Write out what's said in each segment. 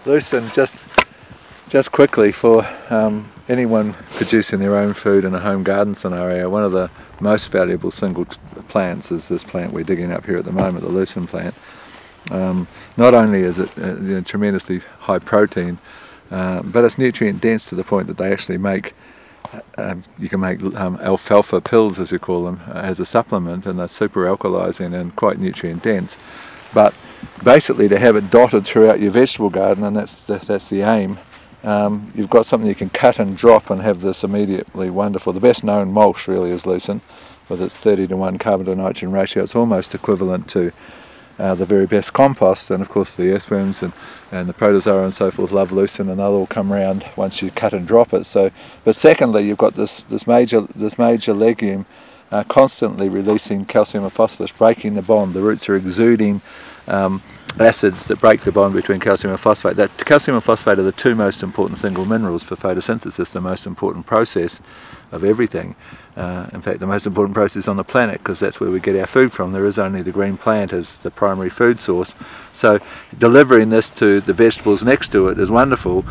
Lucerne, just quickly for anyone producing their own food in a home garden scenario, one of the most valuable single plants is this plant we're digging up here at the moment, the Lucerne plant. Not only is it tremendously high protein, but it's nutrient dense to the point that they actually make, you can make alfalfa pills, as you call them, as a supplement, and they're super alkalizing and quite nutrient dense. But basically to have it dotted throughout your vegetable garden, and that's the aim, you've got something you can cut and drop and have this immediately wonderful. The best known mulch really is Lucerne, with its 30:1 carbon to nitrogen ratio. It's almost equivalent to the very best compost, and of course the earthworms and the protozoa and so forth love Lucerne, and they'll all come around once you cut and drop it. So, but secondly, you've got this major legume constantly releasing calcium and phosphorus, breaking the bond. The roots are exuding acids that break the bond between calcium and phosphate. That calcium and phosphate are the two most important single minerals for photosynthesis, the most important process of everything. In fact, the most important process on the planet, because that's where we get our food from. There is only the green plant as the primary food source. So delivering this to the vegetables next to it is wonderful.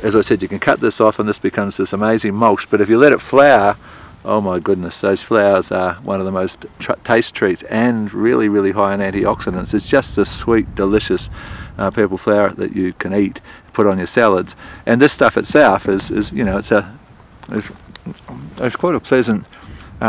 As I said, you can cut this off and this becomes this amazing mulch, but if you let it flower, oh my goodness, those flowers are one of the most taste treats and really, really high in antioxidants. It's just this sweet, delicious purple flower that you can eat, put on your salads. And this stuff itself is it's quite a pleasant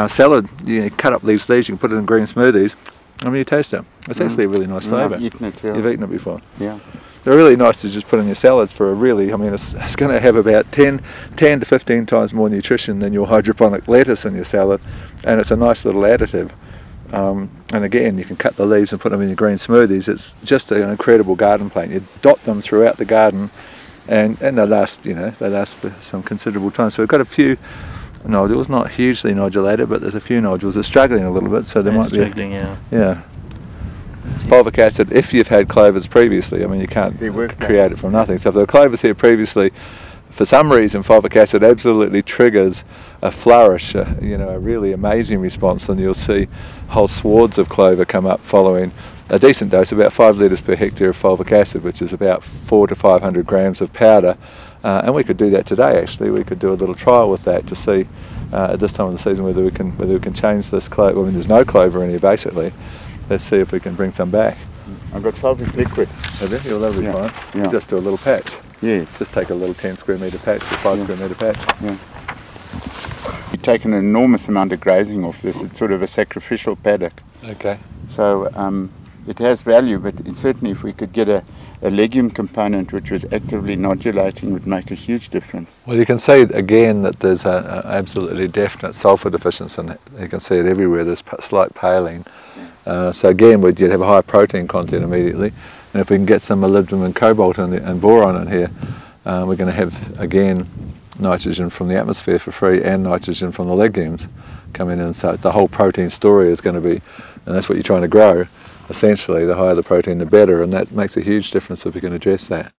salad. You cut up these leaves, you can put it in green smoothies. I mean, you taste it. It's actually a really nice flavour. I've eaten it too. You've eaten it before? Yeah. They're really nice to just put in your salads for a really, I mean, it's going to have about 10 to 15 times more nutrition than your hydroponic lettuce in your salad, and it's a nice little additive. And again, you can cut the leaves and put them in your green smoothies. It's just an incredible garden plant. You dot them throughout the garden, and they last, they last for some considerable time. So we've got a few nodules, not hugely nodulated, but there's a few nodules. They're struggling a little bit, so there might be. Struggling, yeah. Fulvic acid, if you've had clovers previously, I mean, you can't create it from nothing. So if there were clovers here previously, for some reason fulvic acid absolutely triggers a flourish, a really amazing response, and you'll see whole swaths of clover come up following a decent dose, about 5 litres per hectare of fulvic acid, which is about 400 to 500 grams of powder. And we could do that today, actually. We could do a little trial with that to see at this time of the season whether we can change this clover. I mean, there's no clover in here, basically. Let's see if we can bring some back. I've got fulvic liquid. Have you? You're lovely, yeah. Fine. Yeah. Just do a little patch. Yeah. Just take a little 10 square metre patch or 5 square metre patch. Yeah. You take an enormous amount of grazing off this. It's sort of a sacrificial paddock. Okay. So it has value, but certainly if we could get a legume component which was actively nodulating would make a huge difference. Well, you can see again that there's an absolutely definite sulphur deficiency, and you can see it everywhere. There's slight paling. So again, you'd have a high protein content immediately, and if we can get some molybdenum and cobalt and boron in here, we're going to have again nitrogen from the atmosphere for free and nitrogen from the legumes coming in. So the whole protein story is going to be, and that's what you're trying to grow. Essentially, the higher the protein, the better, and that makes a huge difference if we can address that.